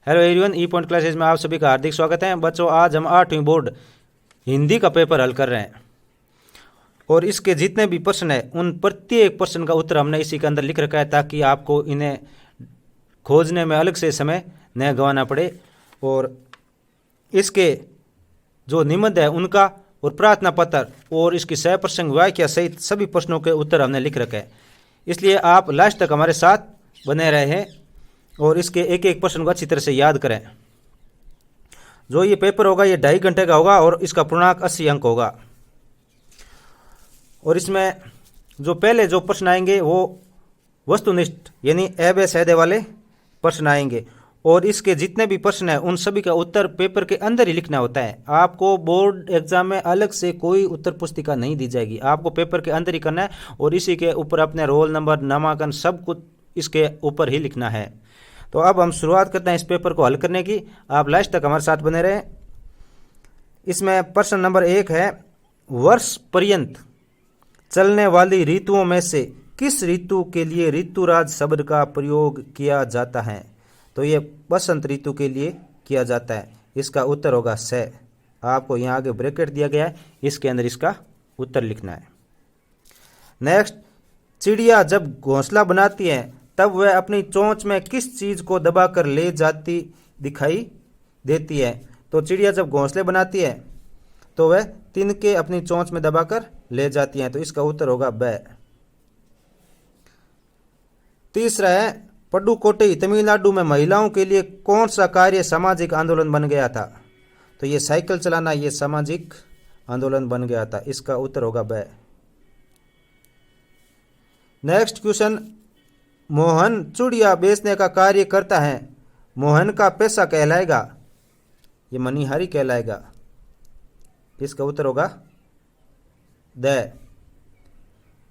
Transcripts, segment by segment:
Hello everyone, ई point classes में आप सभी का हार्दिक स्वागत है। बच्चों, आज हम 8वीं बोर्ड हिंदी का पेपर हल कर रहे हैं और इसके जितने भी प्रश्न हैं उन प्रत्येक प्रश्न का उत्तर हमने इसी के अंदर लिख रखा है ताकि आपको इन्हें खोजने में अलग से समय न गंवाना पड़े। और इसके जो निबंध है उनका और प्रार्थना पत्र और इसकी सह प्रसंग वाक्य सहित सभी प्रश्नों के उत्तर हमने लिख रखे हैं, इसलिए आप लास्ट तक हमारे साथ बने रहे हैं और इसके एक एक प्रश्न को अच्छी तरह से याद करें। जो ये पेपर होगा ये 2.5 घंटे का होगा और इसका पूर्णांक 80 अंक होगा। और इसमें जो पहले जो प्रश्न आएंगे वो वस्तुनिष्ठ यानी ए सैदे वाले प्रश्न आएंगे और इसके जितने भी प्रश्न हैं उन सभी का उत्तर पेपर के अंदर ही लिखना होता है। आपको बोर्ड एग्जाम में अलग से कोई उत्तर पुस्तिका नहीं दी जाएगी, आपको पेपर के अंदर ही करना है और इसी के ऊपर अपने रोल नंबर, नामांकन सब कुछ इसके ऊपर ही लिखना है। तो अब हम शुरुआत करते हैं इस पेपर को हल करने की। आप लास्ट तक हमारे साथ बने रहें। इसमें प्रश्न नंबर 1 है, वर्ष पर्यंत चलने वाली ऋतुओं में से किस ऋतु के लिए ऋतुराज शब्द का प्रयोग किया जाता है? तो ये बसंत ऋतु के लिए किया जाता है। इसका उत्तर होगा स। आपको यहाँ आगे ब्रैकेट दिया गया है, इसके अंदर इसका उत्तर लिखना है। नेक्स्ट, चिड़िया जब घोंसला बनाती है तब वह अपनी चोंच में किस चीज को दबाकर ले जाती दिखाई देती है? तो चिड़िया जब घोंसले बनाती है तो वह तिनके अपनी चोंच में दबाकर ले जाती हैं, तो इसका उत्तर होगा ब। तीसरा है, पडुकोट्टई तमिलनाडु में महिलाओं के लिए कौन सा कार्य सामाजिक आंदोलन बन गया था? तो ये साइकिल चलाना ये सामाजिक आंदोलन बन गया था। इसका उत्तर होगा ब। नेक्स्ट क्वेश्चन, मोहन चूड़िया बेचने का कार्य करता है, मोहन का पैसा कहलाएगा? ये मनिहारी कहलाएगा। इसका उत्तर होगा the.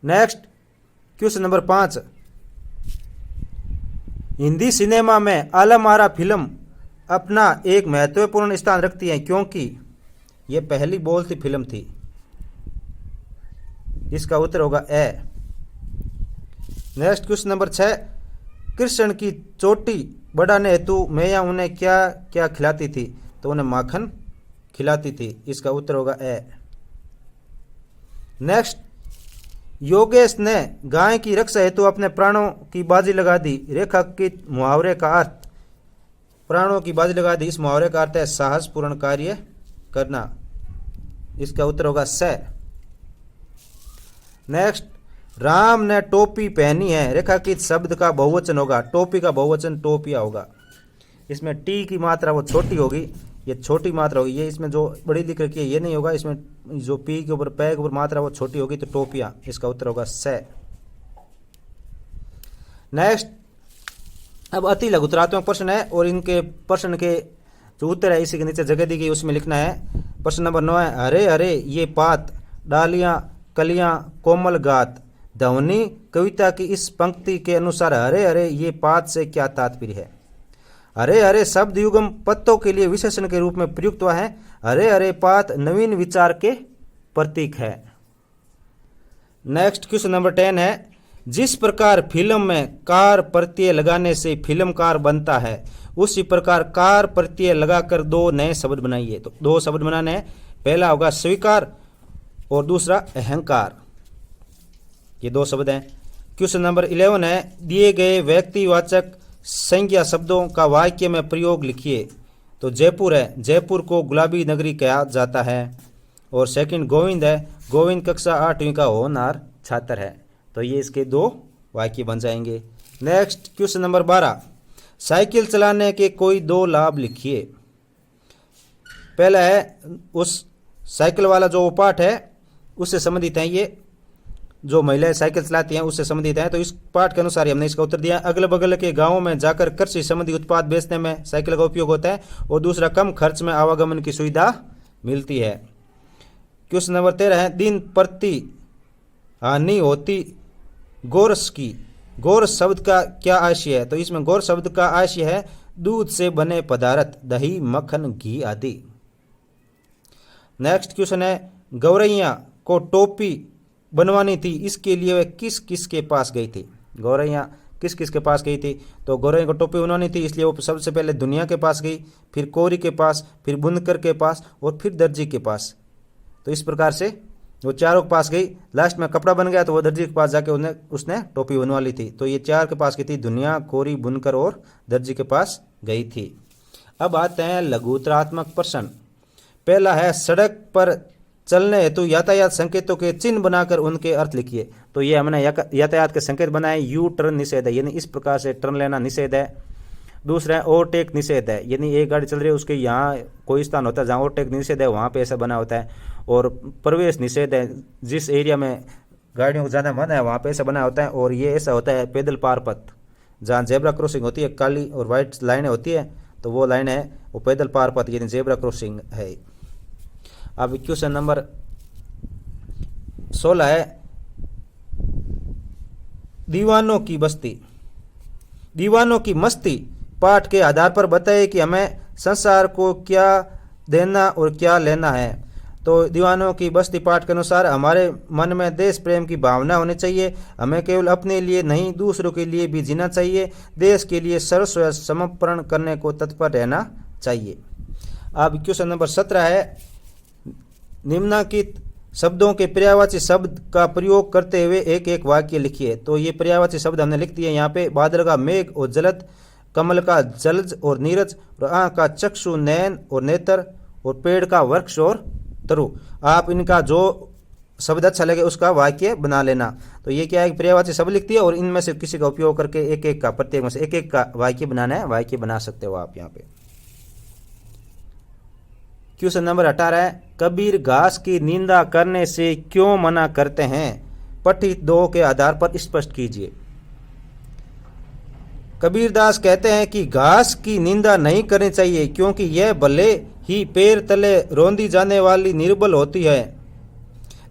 Next question number 5, Hindi cinema में आलम आरा फिल्म अपना एक महत्वपूर्ण स्थान रखती है क्योंकि ये पहली बोलती फिल्म थी। इसका उत्तर होगा ए। नेक्स्ट क्वेश्चन नंबर 6, कृष्ण की चोटी बढ़ाने हेतु मैया उन्हें क्या क्या खिलाती थी? तो उन्हें माखन खिलाती थी। इसका उत्तर होगा ए। नेक्स्ट, योगेश ने गाय की रक्षा हेतु अपने प्राणों की बाजी लगा दी। रेखांकित मुहावरे का अर्थ? प्राणों की बाजी लगा दी, इस मुहावरे का अर्थ है साहसपूर्ण कार्य करना। इसका उत्तर होगा स। नेक्स्ट, राम ने टोपी पहनी है, रेखांकित शब्द का बहुवचन होगा। टोपी का बहुवचन टोपिया होगा। इसमें टी की मात्रा वो छोटी होगी, ये छोटी मात्रा होगी। ये इसमें जो बड़ी लिख रखी है ये नहीं होगा, इसमें जो पी के ऊपर पै के ऊपर मात्रा वो छोटी होगी, तो टोपिया। इसका उत्तर होगा स। नेक्स्ट, अब अति लघुतरात्मक प्रश्न है और इनके प्रश्न के जो उत्तर है इसी के नीचे जगह दी गई उसमें लिखना है। प्रश्न नंबर 9 है, हरे हरे ये पात डालियां कलियां कोमल गात। ध्वनि कविता की इस पंक्ति के अनुसार हरे हरे ये पात से क्या तात्पर्य है? हरे हरे शब्द युगम पत्तों के लिए विशेषण के रूप में प्रयुक्त हुआ है। हरे हरे पात नवीन विचार के प्रतीक है। नेक्स्ट क्वेश्चन नंबर 10 है, जिस प्रकार फिल्म में कार प्रत्यय लगाने से फिल्मकार बनता है उसी प्रकार कार प्रत्यय लगाकर 2 नए शब्द बनाइए। तो 2 शब्द बनाने हैं। पहला होगा स्वीकार और दूसरा अहंकार। ये 2 शब्द हैं। क्वेश्चन नंबर 11 है, दिए गए व्यक्तिवाचक संज्ञा शब्दों का वाक्य में प्रयोग लिखिए। तो जयपुर है, जयपुर को गुलाबी नगरी कहा जाता है। और सेकंड गोविंद है, गोविंद कक्षा 8वीं का होनहार छात्र है। तो ये इसके 2 वाक्य बन जाएंगे। नेक्स्ट क्वेश्चन नंबर 12, साइकिल चलाने के कोई 2 लाभ लिखिए। पहला है, उस साइकिल वाला जो पाठ है उससे संबंधित है, ये जो महिलाएं साइकिल चलाती हैं उससे संबंधित है। तो इस पाठ के अनुसार हमने इसका उत्तर दिया। अगल बगल के गांवों में जाकर कृषि संबंधी उत्पाद बेचने में साइकिल का उपयोग होता है। और दूसरा, कम खर्च में आवागमन की सुविधा मिलती है। क्वेश्चन नंबर 13 है, दिन प्रति हानि होती गोरस की। गोरस शब्द का क्या आशय है? तो इसमें गोर शब्द का आशय है दूध से बने पदार्थ, दही, मक्खन, घी आदि। नेक्स्ट क्वेश्चन है, गौरैया को टोपी बनवानी थी, इसके लिए वह किस किस के पास गई थी? गौरैया किस किस के पास गई थी? तो गौरव को टोपी उन्होंने थी, इसलिए वो सबसे पहले दुनिया के पास गई, फिर कोरी के पास, फिर बुनकर के पास और फिर दर्जी के पास। तो इस प्रकार से वो चारों के पास गई, लास्ट में कपड़ा बन गया तो वो दर्जी के पास जाके उसने टोपी बनवा ली थी। तो ये चार के पास गई थी, दुनिया, कोरी, बुनकर और दर्जी के पास गई थी। अब आते हैं लघुतरात्मक प्रश्न। पहला है, सड़क पर चलने हेतु यातायात संकेतों के चिन्ह बनाकर उनके अर्थ लिखिए। तो ये हमने यातायात के संकेत बनाए। यू टर्न निषेध है, यानी इस प्रकार से टर्न लेना निषेध है। दूसरा है ओवरटेक निषेध है, यानी एक गाड़ी चल रही है उसके यहाँ कोई स्थान होता है जहाँ ओवरटेक निषेध है वहाँ पे ऐसा बना होता है। और प्रवेश निषेध है, जिस एरिया में गाड़ियों को जाना मना है वहाँ पे ऐसा बना होता है। और ये ऐसा होता है पैदल पार पथ, जहाँ जेब्रा क्रॉसिंग होती है, काली और वाइट लाइनें होती है, तो वो लाइन है वो पैदल पार पथ यानी जेब्रा क्रॉसिंग है। अब क्वेश्चन नंबर 16 है, दीवानों की बस्ती, दीवानों की मस्ती पाठ के आधार पर बताइए कि हमें संसार को क्या देना और क्या लेना है। तो दीवानों की बस्ती पाठ के अनुसार हमारे मन में देश प्रेम की भावना होनी चाहिए, हमें केवल अपने लिए नहीं दूसरों के लिए भी जीना चाहिए, देश के लिए सर्वस्व समर्पण करने को तत्पर रहना चाहिए। अब क्वेश्चन नंबर 17 है, निम्नलिखित शब्दों के पर्यायवाची शब्द का प्रयोग करते हुए एक एक वाक्य लिखिए। तो ये पर्यायवाची शब्द हमने लिख दिए यहाँ पे। बादल का मेघ और जलद, कमल का जलज और नीरज, और आँख का चक्षु, नैन और नेत्र, और पेड़ का वृक्ष और तरु। आप इनका जो शब्द अच्छा लगे उसका वाक्य बना लेना। तो ये क्या है, पर्यायवाची शब्द लिख दिया और इनमें से किसी का उपयोग करके एक एक का, प्रत्येक में से एक एक का वाक्य बनाना है, वाक्य बना सकते हो आप यहाँ पे। क्वेश्चन नंबर 18 है, कबीर घास की निंदा करने से क्यों मना करते हैं? पठित दो के आधार पर स्पष्ट कीजिए। कबीरदास कहते हैं कि घास की निंदा नहीं करनी चाहिए क्योंकि यह भले ही पैर तले रौंदी जाने वाली निर्बल होती है,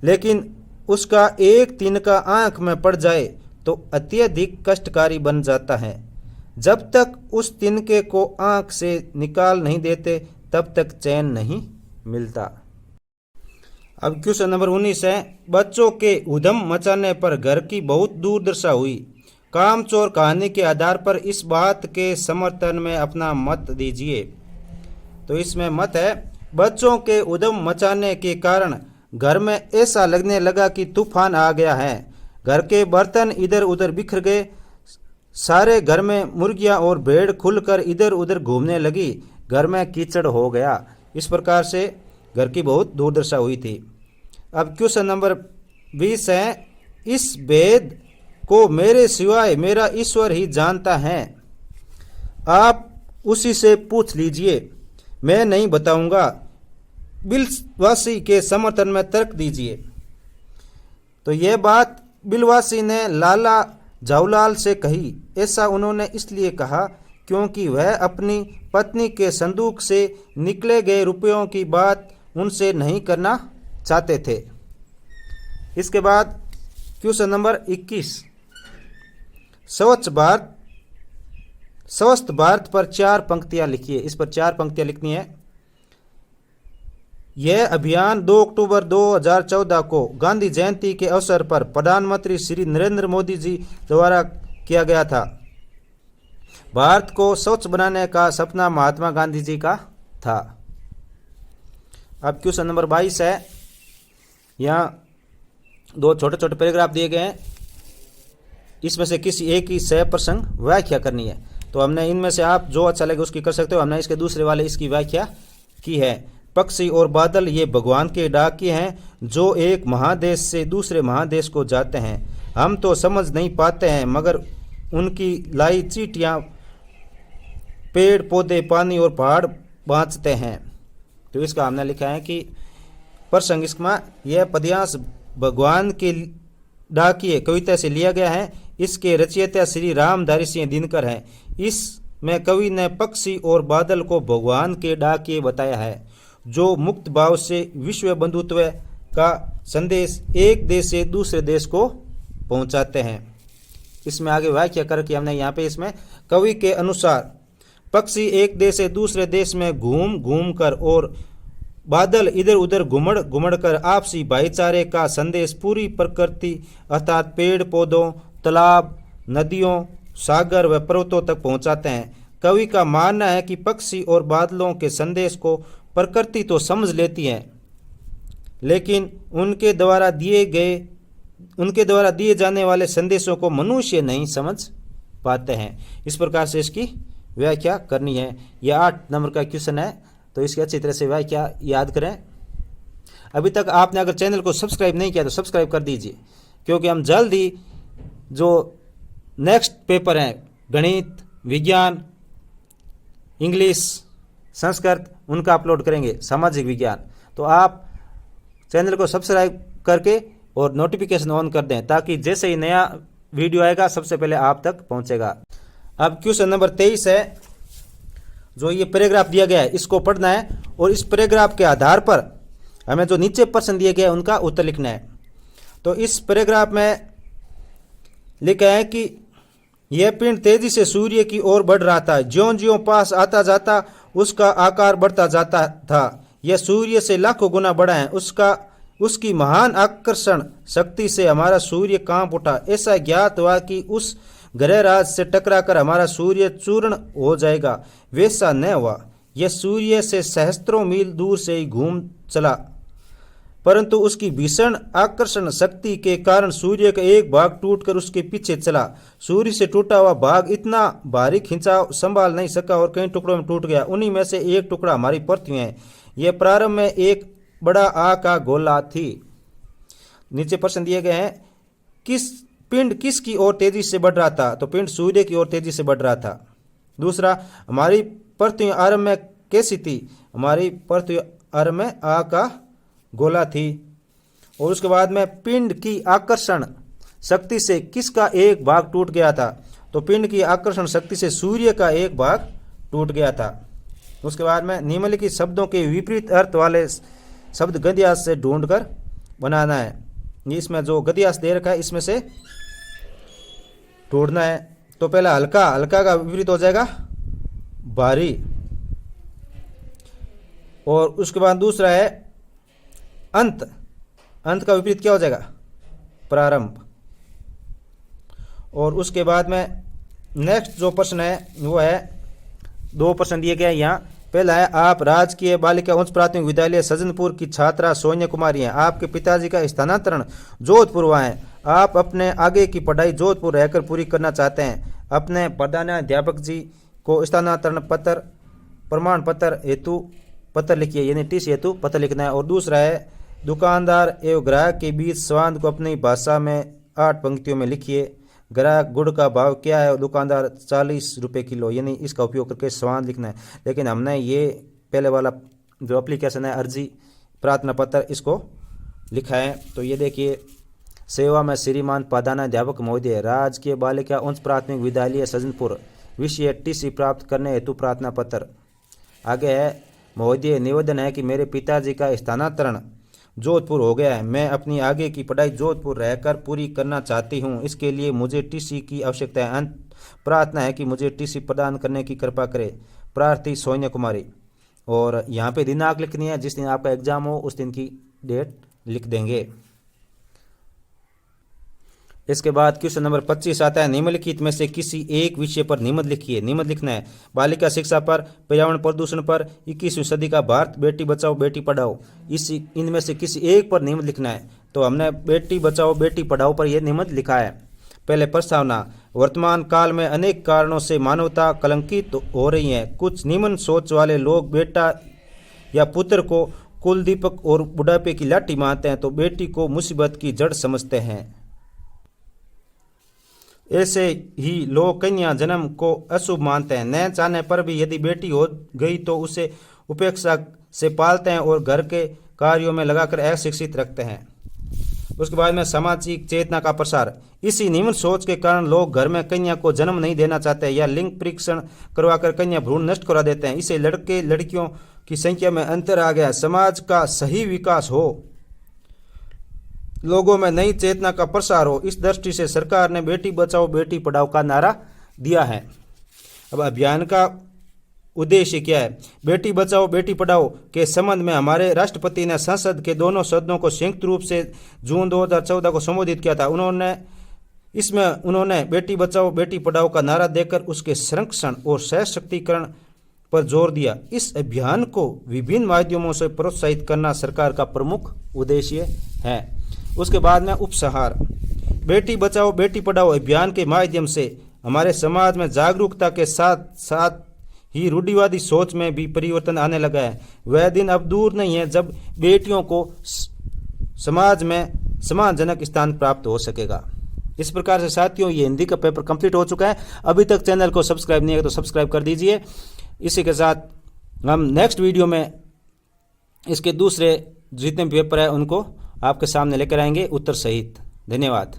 लेकिन उसका एक तिनका आंख में पड़ जाए तो अत्यधिक कष्टकारी बन जाता है। जब तक उस तिनके को आंख से निकाल नहीं देते तब तक चैन नहीं मिलता। अब क्वेश्चन नंबर 19 है, बच्चों के उधम मचाने पर घर की बहुत दुर्दशा हुई। कामचोर कहानी के आधार पर इस बात के समर्थन में अपना मत दीजिए। तो इसमें मत है, बच्चों के उधम मचाने के कारण घर में ऐसा लगने लगा कि तूफान आ गया है। घर के बर्तन इधर उधर बिखर गए, सारे घर में मुर्गियां और भेड़ खुलकर इधर उधर घूमने लगी, घर में कीचड़ हो गया। इस प्रकार से घर की बहुत दुर्दशा हुई थी। अब क्वेश्चन नंबर 20 है, इस भेद को मेरे सिवाय मेरा ईश्वर ही जानता है, आप उसी से पूछ लीजिए, मैं नहीं बताऊंगा। बिलवासी के समर्थन में तर्क दीजिए। तो यह बात बिलवासी ने लाला जाऊलाल से कही। ऐसा उन्होंने इसलिए कहा क्योंकि वह अपनी पत्नी के संदूक से निकले गए रुपयों की बात उनसे नहीं करना चाहते थे। इसके बाद क्वेश्चन नंबर 21, स्वस्थ भारत पर 4 पंक्तियां लिखिए। इस पर 4 पंक्तियां लिखनी है। यह अभियान 2 अक्टूबर 2014 को गांधी जयंती के अवसर पर प्रधानमंत्री श्री नरेंद्र मोदी जी द्वारा किया गया था। भारत को स्वच्छ बनाने का सपना महात्मा गांधी जी का था। अब क्वेश्चन नंबर 22 है, यहाँ 2 छोटे छोटे पैराग्राफ दिए गए हैं, इसमें से किसी एक ही सह प्रसंग व्याख्या करनी है। तो हमने इनमें से आप जो अच्छा लगे उसकी कर सकते हो। हमने इसके दूसरे वाले इसकी व्याख्या की है। पक्षी और बादल ये भगवान के डाकिए हैं जो एक महादेश से दूसरे महादेश को जाते हैं। हम तो समझ नहीं पाते हैं मगर उनकी लाई चींटियां पेड़ पौधे पानी और पहाड़ बाँचते हैं। तो इसका हमने लिखा है कि प्रसंग इसमें यह पद्यांश भगवान के डाकिए कविता से लिया गया है। इसके रचयिता श्री रामधारी सिंह दिनकर हैं। इसमें कवि ने पक्षी और बादल को भगवान के डाकिए बताया है जो मुक्त भाव से विश्व बंधुत्व का संदेश एक देश से दूसरे देश को पहुंचाते हैं। इसमें आगे व्याख्या करके हमने यहाँ पे इसमें कवि के अनुसार पक्षी एक देश से दूसरे देश में घूम घूम कर और बादल इधर उधर घुमड़ घुमड़ कर आपसी भाईचारे का संदेश पूरी प्रकृति अर्थात पेड़ पौधों, तालाब, नदियों, सागर व पर्वतों तक पहुंचाते हैं। कवि का मानना है कि पक्षी और बादलों के संदेश को प्रकृति तो समझ लेती है, लेकिन उनके द्वारा दिए जाने वाले संदेशों को मनुष्य नहीं समझ पाते हैं। इस प्रकार से इसकी व्याख्या करनी है। यह 8 नंबर का क्वेश्चन है, तो इसकी अच्छी तरह से व्याख्या याद करें। अभी तक आपने अगर चैनल को सब्सक्राइब नहीं किया तो सब्सक्राइब कर दीजिए, क्योंकि हम जल्द ही जो नेक्स्ट पेपर हैं गणित, विज्ञान, इंग्लिश, संस्कृत, उनका अपलोड करेंगे, सामाजिक विज्ञान। तो आप चैनल को सब्सक्राइब करके और नोटिफिकेशन ऑन कर दें, ताकि जैसे ही नया वीडियो आएगा सबसे पहले आप तक पहुंचेगा। अब क्वेश्चन नंबर 23 है, जो ये पैराग्राफ दिया गया है इसको पढ़ना है, और इस पैराग्राफ के आधार पर हमें जो नीचे प्रश्न दिए गए उनका उत्तर लिखना है। तो इस पैराग्राफ में लिखा है कि यह पिंड तेजी से सूर्य की ओर बढ़ रहा था। ज्यों ज्यों पास आता जाता उसका आकार बढ़ता जाता था। यह सूर्य से लाखों गुना बड़ा है। उसकी महान आकर्षण शक्ति से हमारा सूर्य कांप उठा। ऐसा ज्ञात हुआ कि उस ग्रहराज से टकराकर हमारा सूर्य चूर्ण हो जाएगा। वैसा न हुआ। यह सूर्य से सहस्त्रों मील दूर से ही घूम चला, परंतु उसकी भीषण आकर्षण शक्ति के कारण सूर्य का एक भाग टूटकर उसके पीछे चला। सूर्य से टूटा हुआ भाग इतना भारी खिंचाव संभाल नहीं सका और कई टुकड़ों में टूट गया। उन्हीं में से एक टुकड़ा हमारी पृथ्वी है। यह प्रारंभ में एक बड़ा आग का गोला थी। नीचे प्रश्न दिए गए हैं, पिंड किसकी ओर तेजी से बढ़ रहा था? तो पिंड सूर्य की ओर तेजी से बढ़ रहा था। दूसरा, हमारी पृथ्वी आरंभ में कैसी थी? हमारी पृथ्वी आरंभ में आग का गोला थी। और उसके बाद में पिंड की आकर्षण शक्ति से किसका एक भाग टूट गया था? तो पिंड की आकर्षण शक्ति से सूर्य का एक भाग टूट गया था। उसके बाद में निम्नलिखित शब्दों के विपरीत अर्थ वाले शब्द गद्यांश से ढूंढकर बनाना है। इसमें जो गद्यांश दे रखा है इसमें से ढूंढना है। तो पहला हल्का, हल्का का विपरीत हो जाएगा भारी। और उसके बाद दूसरा है अंत, अंत का विपरीत क्या हो जाएगा? प्रारंभ। और उसके बाद में नेक्स्ट जो प्रश्न है वो है, 2 प्रश्न दिए गए हैं यहाँ। पहला है, आप राजकीय बालिका उच्च प्राथमिक विद्यालय सज्जनपुर की छात्रा सोनिया कुमारी हैं। आपके पिताजी का स्थानांतरण जोधपुर हुआ है। आप अपने आगे की पढ़ाई जोधपुर रहकर पूरी करना चाहते हैं। अपने प्रधानाध्यापक जी को स्थानांतरण पत्र प्रमाण पत्र हेतु पत्र लिखिए, यानी टीसी हेतु पत्र लिखना है। और दूसरा है, दुकानदार एवं ग्राहक के बीच संवाद को अपनी भाषा में 8 पंक्तियों में लिखिए। ग्राहक, गुड़ का भाव क्या है? दुकानदार 40 रुपये किलो, यानी इसका उपयोग करके संवाद लिखना है। लेकिन हमने ये पहले वाला जो एप्लीकेशन है अर्जी प्रार्थना पत्र, इसको लिखा है। तो ये देखिए, सेवा में श्रीमान प्रधानाध्यापक महोदय, राजकीय बालिका उच्च प्राथमिक विद्यालय सज्जनपुर, विषय टीसी प्राप्त करने हेतु प्रार्थना पत्र। आगे है, महोदय, निवेदन है कि मेरे पिताजी का स्थानांतरण जोधपुर हो गया है। मैं अपनी आगे की पढ़ाई जोधपुर रहकर पूरी करना चाहती हूँ। इसके लिए मुझे टीसी की आवश्यकता है। अंत प्रार्थना है कि मुझे टीसी प्रदान करने की कृपा करें। प्रार्थी सोनिया कुमारी। और यहाँ पे दिनांक लिखनी है, जिस दिन आपका एग्जाम हो उस दिन की डेट लिख देंगे। इसके बाद क्वेश्चन नंबर 25 आता है, निम्नलिखित में से किसी एक विषय पर निबंध लिखिए। निबंध लिखना है बालिका शिक्षा पर, पर्यावरण प्रदूषण पर, 21वीं सदी का भारत, बेटी बचाओ बेटी पढ़ाओ। इनमें से किसी एक पर निबंध लिखना है। तो हमने बेटी बचाओ बेटी पढ़ाओ पर यह निबंध लिखा है। पहले प्रस्तावना, वर्तमान काल में अनेक कारणों से मानवता कलंकित हो रही है। कुछ निम्न सोच वाले लोग बेटा या पुत्र को कुल दीपक और बुढ़ापे की लाठी मानते हैं, तो बेटी को मुसीबत की जड़ समझते हैं। ऐसे ही लोग कन्या जन्म को अशुभ मानते हैं। न चाहने पर भी यदि बेटी हो गई तो उसे उपेक्षा से पालते हैं और घर के कार्यों में लगाकर अशिक्षित रखते हैं। उसके बाद में सामाजिक चेतना का प्रसार। इसी निम्न सोच के कारण लोग घर में कन्या को जन्म नहीं देना चाहते या लिंग परीक्षण करवाकर कन्या भ्रूण नष्ट करा देते हैं। इससे लड़के लड़कियों की संख्या में अंतर आ गया। समाज का सही विकास हो, लोगों में नई चेतना का प्रसार हो, इस दृष्टि से सरकार ने बेटी बचाओ बेटी पढ़ाओ का नारा दिया है। अब अभियान का उद्देश्य क्या है? बेटी बचाओ बेटी पढ़ाओ के संबंध में हमारे राष्ट्रपति ने संसद के दोनों सदनों को संयुक्त रूप से जून 2014 को संबोधित किया था। उन्होंने इसमें उन्होंने बेटी बचाओ बेटी पढ़ाओ का नारा देकर उसके संरक्षण और सशक्तिकरण पर जोर दिया। इस अभियान को विभिन्न माध्यमों से प्रोत्साहित करना सरकार का प्रमुख उद्देश्य है। उसके बाद में उपसंहार। बेटी बचाओ बेटी पढ़ाओ अभियान के माध्यम से हमारे समाज में जागरूकता के साथ साथ ही रूढ़िवादी सोच में भी परिवर्तन आने लगा है। वह दिन अब दूर नहीं है जब बेटियों को समाज में सम्मानजनक स्थान प्राप्त हो सकेगा। इस प्रकार से साथियों ये हिंदी का पेपर कंप्लीट हो चुका है। अभी तक चैनल को सब्सक्राइब नहीं है तो सब्सक्राइब कर दीजिए। इसी के साथ हम नेक्स्ट वीडियो में इसके दूसरे जितने पेपर है उनको आपके सामने लेकर आएंगे उत्तर सहित। धन्यवाद।